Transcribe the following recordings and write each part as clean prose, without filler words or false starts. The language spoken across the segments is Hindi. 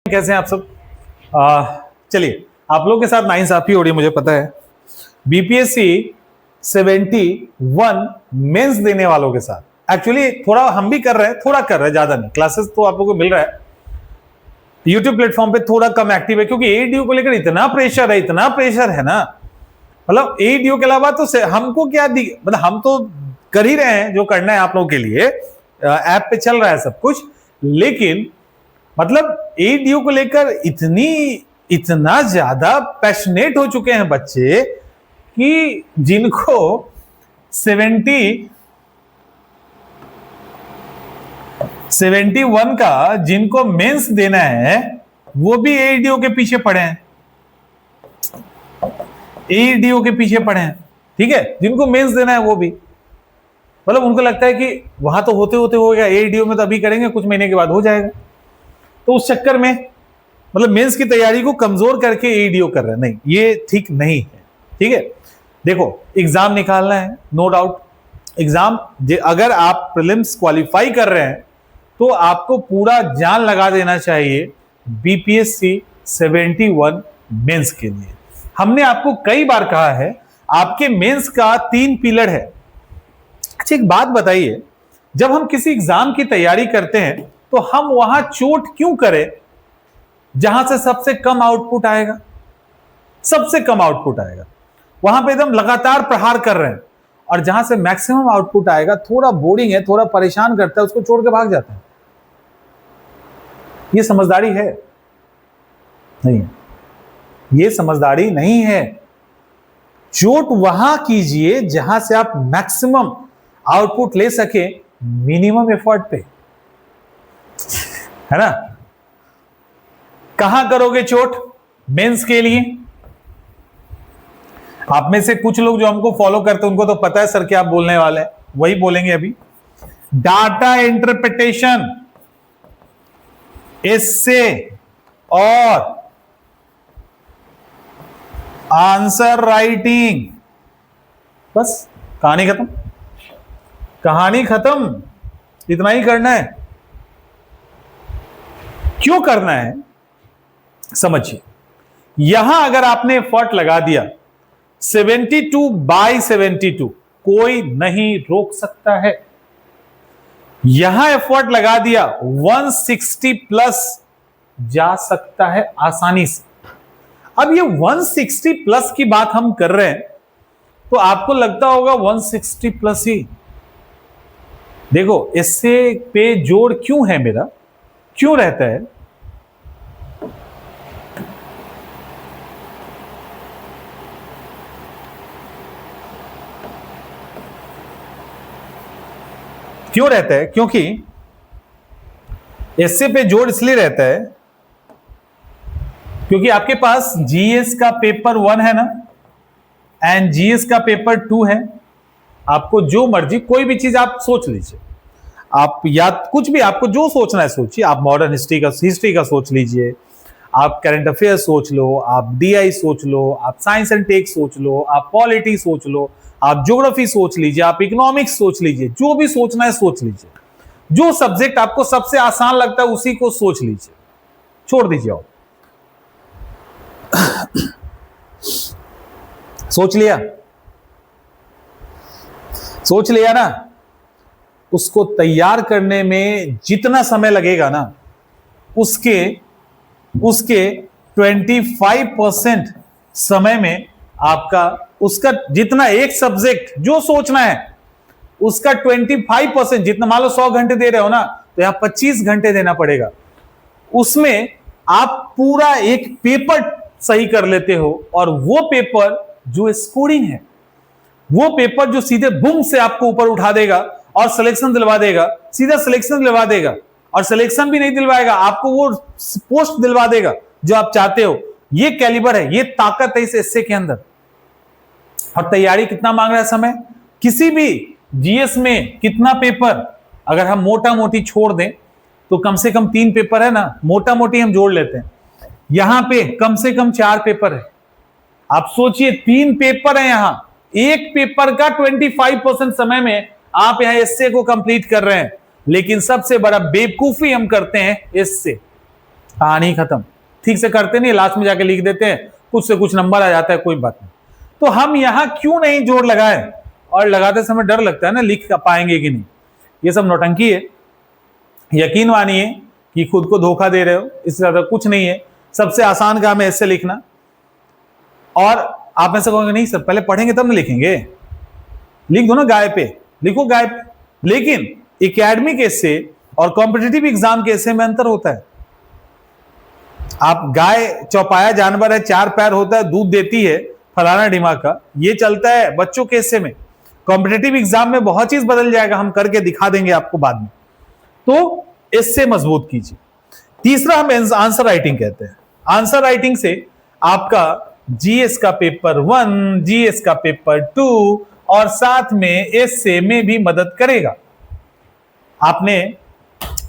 कैसे हैं आप सब? चलिए, आप लोग के साथ नाइंसाफी हो रही है, मुझे पता है। बीपीएससी 71 मेंस देने वालों के साथ एक्चुअली थोड़ा हम भी कर रहे हैं, थोड़ा कर रहे हैं, ज्यादा नहीं। क्लासेस तो आप लोगों को मिल रहा है, यूट्यूब प्लेटफॉर्म पे थोड़ा कम एक्टिव है क्योंकि एडीओ को लेकर इतना प्रेशर है ना। मतलब एडीओ के अलावा तो हमको क्या मतलब हम तो कर ही रहे हैं जो करना है आप लोगों के लिए, ऐप पे चल रहा है सब कुछ, लेकिन मतलब एडीओ को लेकर इतना ज्यादा पैशनेट हो चुके हैं बच्चे कि जिनको 71 का जिनको मेंस देना है वो भी एडीओ के पीछे पड़े हैं, एडीओ के पीछे पड़े हैं। ठीक है, जिनको मेंस देना है वो भी, मतलब उनको लगता है कि वहां तो होते होते हो गया, एडीओ में तो अभी करेंगे, कुछ महीने के बाद हो जाएगा। तो उस चक्कर में मतलब मेंस की तैयारी को कमजोर करके एडीओ कर रहे हैं। नहीं, ये ठीक नहीं है। ठीक है, देखो एग्जाम निकालना है, नो डाउट एग्जाम, अगर आप प्रीलिम्स क्वालिफाई कर रहे हैं तो आपको पूरा जान लगा देना चाहिए बीपीएससी 71 मेंस के लिए। हमने आपको कई बार कहा है आपके मेंस का 3 पिलर है। अच्छा, एक बात बताइए, जब हम किसी एग्जाम की तैयारी करते हैं तो हम वहां चोट क्यों करें जहां से सबसे कम आउटपुट आएगा? सबसे कम आउटपुट आएगा वहां पे एकदम लगातार प्रहार कर रहे हैं, और जहां से मैक्सिमम आउटपुट आएगा थोड़ा बोरिंग है, थोड़ा परेशान करता है, उसको छोड़ के भाग जाता है। ये समझदारी है? नहीं है, ये समझदारी नहीं है। चोट वहां कीजिए जहां से आप मैक्सिमम आउटपुट ले सके मिनिमम एफर्ट पे, है ना। कहां करोगे चोट मेंस के लिए? आप में से कुछ लोग जो हमको फॉलो करते हैं उनको तो पता है सर क्या आप बोलने वाले हैं, वही बोलेंगे अभी। डाटा इंटरप्रिटेशन, एस्से और आंसर राइटिंग, बस कहानी खत्म, कहानी खत्म। इतना ही करना है। क्यों करना है समझिए। यहां अगर आपने एफर्ट लगा दिया 72/72, कोई नहीं रोक सकता है। यहां एफर्ट लगा दिया 160 प्लस जा सकता है आसानी से। अब ये 160 प्लस की बात हम कर रहे हैं तो आपको लगता होगा 160 प्लस ही। देखो इससे पे जोड़ क्यों है मेरा, क्यों रहता है? क्यों रहता है? क्योंकि एस्से पे जोड़ इसलिए रहता है क्योंकि आपके पास जीएस का पेपर 1 है ना, एंड जीएस का पेपर 2 है। आपको जो मर्जी कोई भी चीज आप सोच लीजिए, आप या कुछ भी आपको जो सोचना है सोचिए। आप मॉडर्न हिस्ट्री का सोच लीजिए, आप करंट अफेयर सोच लो, आप डीआई सोच लो, आप साइंस एंड टेक सोच लो, आप पॉलिटी सोच लो, आप ज्योग्राफी सोच लीजिए, आप इकोनॉमिक्स सोच लीजिए, जो भी सोचना है सोच लीजिए। जो सब्जेक्ट आपको सबसे आसान लगता है उसी को सोच लीजिए, छोड़ दीजिए। और सोच लिया, सोच लिया ना, उसको तैयार करने में जितना समय लगेगा ना उसके 25% समय में आपका उसका जितना एक सब्जेक्ट जो सोचना है उसका 25%, जितना मान लो 100 घंटे दे रहे हो ना तो यहां 25 घंटे देना पड़ेगा। उसमें आप पूरा एक पेपर सही कर लेते हो, और वो पेपर जो स्कोरिंग है, वो पेपर जो सीधे बूम से आपको ऊपर उठा देगा और सिलेक्शन दिलवा देगा, सीधा सिलेक्शन दिलवा देगा, और सिलेक्शन भी नहीं दिलवाएगा, आपको वो पोस्ट दिलवा देगा जो आप चाहते हो। ये कैलिबर है, ये ताकत है इस एस्से के अंदर। और तैयारी कितना मांग रहा है समय? किसी भी जीएस में कितना पेपर, अगर हम मोटा मोटी छोड़ दें तो कम से कम 3 पेपर है ना, मोटा मोटी हम जोड़ लेते हैं, यहां पे कम से कम 4 पेपर है। आप सोचिए 3 पेपर है यहां, एक पेपर का 25% समय में आप यहां एस्से को कंप्लीट कर रहे हैं। लेकिन सबसे बड़ा बेवकूफी हम करते हैं इससे, कहानी खत्म। ठीक से करते नहीं, लास्ट में जाके लिख देते हैं, कुछ से कुछ नंबर आ जाता है, कोई बात नहीं। तो हम यहां क्यों नहीं जोड़ लगाए, और लगाते समय डर लगता है ना लिख पाएंगे कि नहीं। ये सब नौटंकी है। यकीन मानिए कि खुद को धोखा दे रहे हो, इससे ज्यादा कुछ नहीं है। सबसे आसान काम है इससे लिखना। और आप में से कहोगे नहीं सर पहले पढ़ेंगे तब ना लिखेंगे, लिख दो ना गाय पे, लिखो गाय पे। लेकिन एकेडमिक एसे और कॉम्पिटिटिव एग्जाम के एसे में अंतर होता है। आप गाय चौपाया जानवर है, 4 पैर होता है, दूध देती है, फलाना दिमाग का, ये चलता है बच्चों के हिस्से में। कॉम्पिटिटिव एग्जाम में बहुत चीज बदल जाएगा, हम करके दिखा देंगे आपको बाद में। तो इससे मजबूत कीजिए। तीसरा हम आंसर राइटिंग कहते हैं। आंसर राइटिंग से आपका जीएस का पेपर 1, जीएस का पेपर 2 और साथ में एसए में भी मदद करेगा। आपने,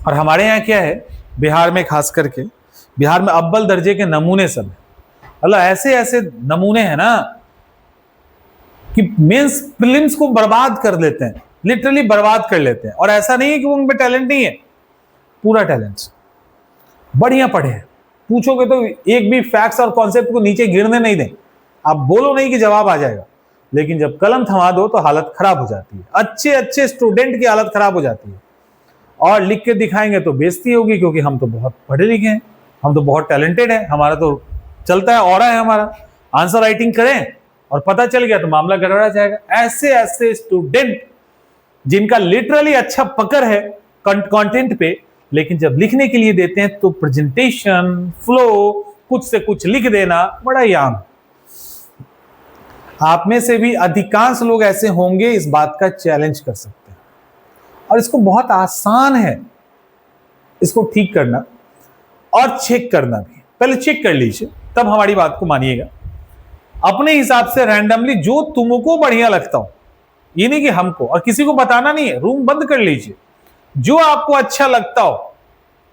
और हमारे यहाँ क्या है बिहार में, खास करके बिहार में अव्वल दर्जे के नमूने सब है। मतलब ऐसे ऐसे नमूने हैं ना कि मेंस प्रीलिम्स को बर्बाद कर लेते हैं, लिटरली बर्बाद कर लेते हैं। और ऐसा नहीं है कि उनमें टैलेंट नहीं है, पूरा टैलेंट, बढ़िया पढ़े हैं। पूछोगे तो एक भी फैक्ट्स और कॉन्सेप्ट को नीचे गिरने नहीं दें। आप बोलो नहीं कि जवाब आ जाएगा, लेकिन जब कलम थमा दो तो हालत खराब हो जाती है। अच्छे अच्छे स्टूडेंट की हालत खराब हो जाती है। और लिख के दिखाएंगे तो बेइज्जती होगी, क्योंकि हम तो बहुत पढ़े लिखे हैं, हम तो बहुत टैलेंटेड हैं, हमारा तो चलता है, ऑरा है हमारा। आंसर राइटिंग करें और पता चल गया तो मामला गड़बड़ा जाएगा। ऐसे ऐसे स्टूडेंट जिनका लिटरली अच्छा पकड़ है कंटेंट पे, लेकिन जब लिखने के लिए देते हैं तो प्रेजेंटेशन, फ्लो, कुछ से कुछ लिख देना बड़ा ही आम। आप में से भी अधिकांश लोग ऐसे होंगे, इस बात का चैलेंज कर सकते हैं। और इसको बहुत आसान है इसको ठीक करना और चेक करना भी। पहले चेक कर लीजिए, तब हमारी बात को मानिएगा। अपने हिसाब से रैंडमली जो तुमको बढ़िया लगता हो, ये नहीं कि हमको, और किसी को बताना नहीं है, रूम बंद कर लीजिए, जो आपको अच्छा लगता हो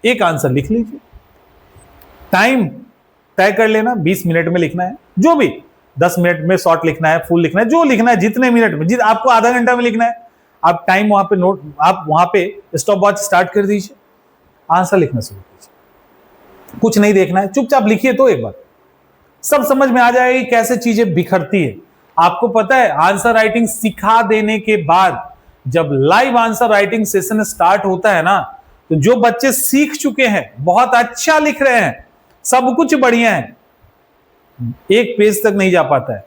एक आंसर लिख लीजिए। टाइम तय कर लेना, 20 मिनट में लिखना है, जो भी 10 मिनट में शॉर्ट लिखना है, फुल लिखना है, जो लिखना है, जितने मिनट में, आपको आधा घंटा में लिखना है, आप टाइम वहां पे नोट, आप वहां पे स्टॉप वॉच स्टार्ट कर दीजिए, आंसर लिखना शुरू कीजिए। कुछ नहीं देखना है, चुपचाप लिखिए तो एक बार सब समझ में आ जाएगी कैसे चीजें बिखरती है। आपको पता है आंसर राइटिंग सिखा देने के बाद जब live answer writing session start होता है ना, तो जो बच्चे सीख चुके हैं, बहुत अच्छा लिख रहे हैं, सब कुछ बढ़िया है, एक पेज तक नहीं जा पाता है।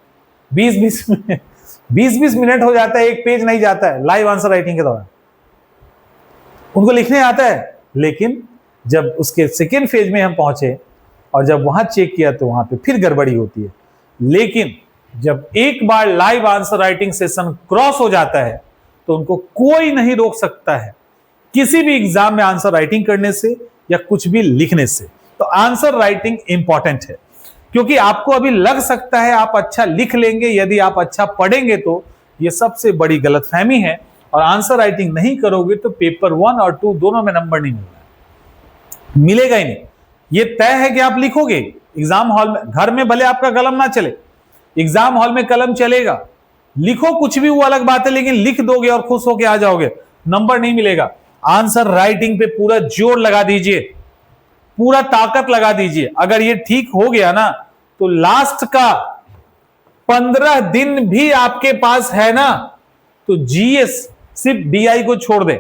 20-20 मिनट हो जाता है, एक पेज नहीं जाता है लाइव आंसर राइटिंग के दौरान। उनको लिखने आता है, लेकिन जब उसके सेकेंड फेज में हम पहुंचे और जब वहां चेक किया तो वहां पे फिर गड़बड़ी होती है। लेकिन जब एक बार live answer writing session cross हो जाता है तो उनको कोई नहीं रोक सकता है किसी भी एग्जाम में आंसर राइटिंग करने से या कुछ भी लिखने से। तो आंसर राइटिंग इंपॉर्टेंट है, क्योंकि आपको अभी लग सकता है आप अच्छा लिख लेंगे यदि आप अच्छा पढ़ेंगे, तो यह सबसे बड़ी गलतफहमी है। और आंसर राइटिंग नहीं करोगे तो पेपर 1 और 2 दोनों में नंबर नहीं मिलेगा ही नहीं। यह तय है कि आप लिखोगे एग्जाम हॉल में, घर में भले आपका कलम ना चले, एग्जाम हॉल में कलम चलेगा। लिखो कुछ भी वो अलग बात है, लेकिन लिख दोगे और खुश होके आ जाओगे, नंबर नहीं मिलेगा। आंसर राइटिंग पे पूरा जोर लगा दीजिए, पूरा ताकत लगा दीजिए। अगर ये ठीक हो गया ना, तो लास्ट का 15 दिन भी आपके पास है ना, तो जीएस सिर्फ डीआई को छोड़ दे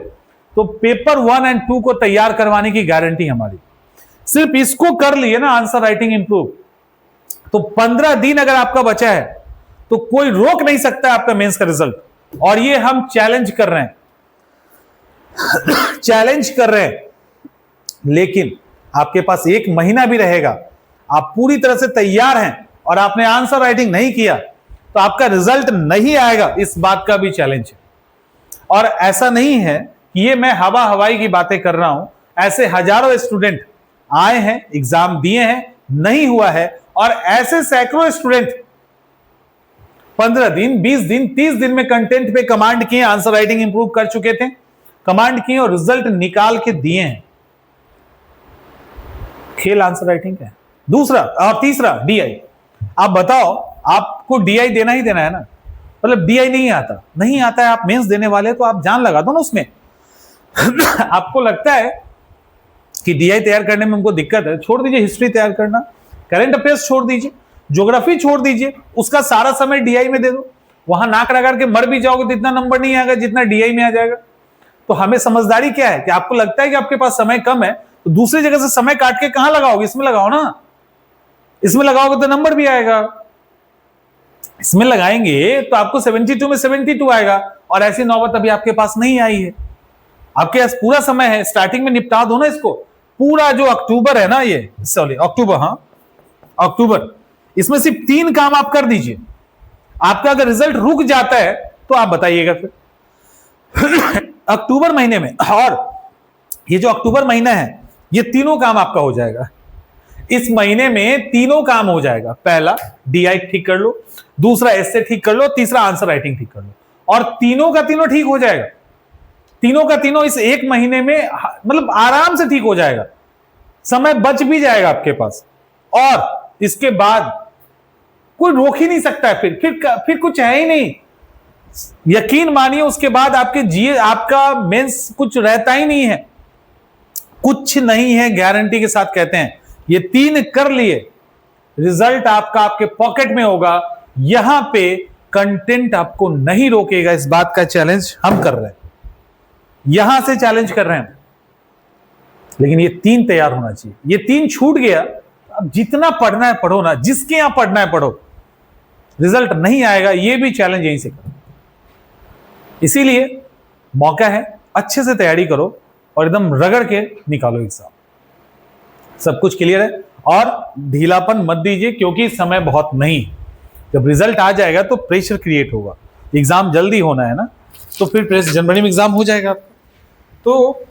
तो पेपर 1 और 2 को तैयार करवाने की गारंटी हमारी। सिर्फ इसको कर लिए ना आंसर राइटिंग इंप्रूव, तो 15 दिन अगर आपका बचा है तो कोई रोक नहीं सकता आपका मेंस का रिजल्ट। और ये हम चैलेंज कर रहे हैं चैलेंज कर रहे हैं। लेकिन आपके पास 1 महीना भी रहेगा, आप पूरी तरह से तैयार हैं और आपने आंसर राइटिंग नहीं किया तो आपका रिजल्ट नहीं आएगा, इस बात का भी चैलेंज है। और ऐसा नहीं है कि ये मैं हवा हवाई की बातें कर रहा हूं, ऐसे हजारों स्टूडेंट आए हैं, एग्जाम दिए हैं, नहीं हुआ है। और ऐसे सैकड़ों स्टूडेंट 15 दिन, 20 दिन, 30 दिन में कंटेंट पे कमांड किए, आंसर राइटिंग इंप्रूव कर चुके थे, कमांड किए और रिजल्ट निकाल के दिए हैं। खेल आंसर राइटिंग का है। दूसरा और तीसरा डीआई। आप बताओ, आपको डीआई देना ही देना है ना, मतलब डीआई नहीं आता है, आप मेंस देने वाले तो आप जान लगा दो ना उसमें। आपको लगता है कि डीआई तैयार करने में हमको दिक्कत है, छोड़ दीजिए हिस्ट्री तैयार करना, करंट अफेयर्स छोड़ दीजिए, ज्योग्राफी छोड़ दीजिए, उसका सारा समय डीआई में दे दो। वहां नाक रगड़ के मर भी जाओगे तो इतना नंबर नहीं आएगा जितना डीआई में आ जाएगा। तो हमें समझदारी क्या है कि आपको लगता है कि आपके पास समय कम है तो दूसरी जगह से समय काट के कहां लगाओगे, इसमें लगाओ ना। इसमें लगाओगे तो नंबर भी आएगा, इसमें लगाएंगे तो आपको 72 में 72 आएगा। और ऐसी नौबत अभी आपके पास नहीं आई है, आपके पास पूरा समय है, स्टार्टिंग में निपटा दो ना इसको। पूरा जो अक्टूबर है ना, ये सॉरी अक्टूबर, हाँ अक्टूबर, इसमें सिर्फ 3 काम आप कर दीजिए। आपका अगर रिजल्ट रुक जाता है तो आप बताइएगा फिर अक्टूबर महीने में। और ये जो अक्टूबर महीना है ये तीनों काम आपका हो जाएगा, इस महीने में तीनों काम हो जाएगा। पहला डीआई ठीक कर लो, दूसरा एस्से ठीक कर लो, तीसरा आंसर राइटिंग ठीक कर लो, और तीनों का तीनों ठीक हो जाएगा। तीनों का तीनों इस एक महीने में मतलब आराम से ठीक हो जाएगा, समय बच भी जाएगा आपके पास। और इसके बाद कोई रोक ही नहीं सकता है, फिर कुछ है ही नहीं। यकीन मानिए उसके बाद आपके जीए आपका मेंस कुछ रहता ही नहीं है, कुछ नहीं है, गारंटी के साथ कहते हैं। ये 3 कर लिए, रिजल्ट आपका आपके पॉकेट में होगा। यहां पे कंटेंट आपको नहीं रोकेगा, इस बात का चैलेंज हम कर रहे हैं, यहां से चैलेंज कर रहे हैं। लेकिन ये 3 तैयार होना चाहिए। ये 3 छूट गया, अब जितना पढ़ना है पढ़ो ना, जिसके यहां पढ़ना है पढ़ो, रिजल्ट नहीं आएगा ये भी चैलेंज यहीं से करो। इसीलिए मौका है, अच्छे से तैयारी करो और एकदम रगड़ के निकालो एग्जाम। सब कुछ क्लियर है, और ढीलापन मत दीजिए क्योंकि समय बहुत नहीं। जब रिजल्ट आ जाएगा तो प्रेशर क्रिएट होगा, एग्जाम जल्दी होना है ना, तो फिर प्रेशर, जनवरी में एग्जाम हो जाएगा तो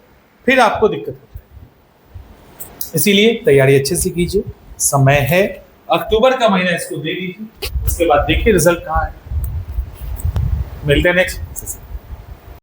फिर आपको दिक्कत हो जाएगी। इसीलिए तैयारी अच्छे से कीजिए, समय है, अक्टूबर का महीना इसको दे दीजिए, उसके बाद देखिए रिजल्ट कहाँ है। मिलते हैं नेक्स्ट।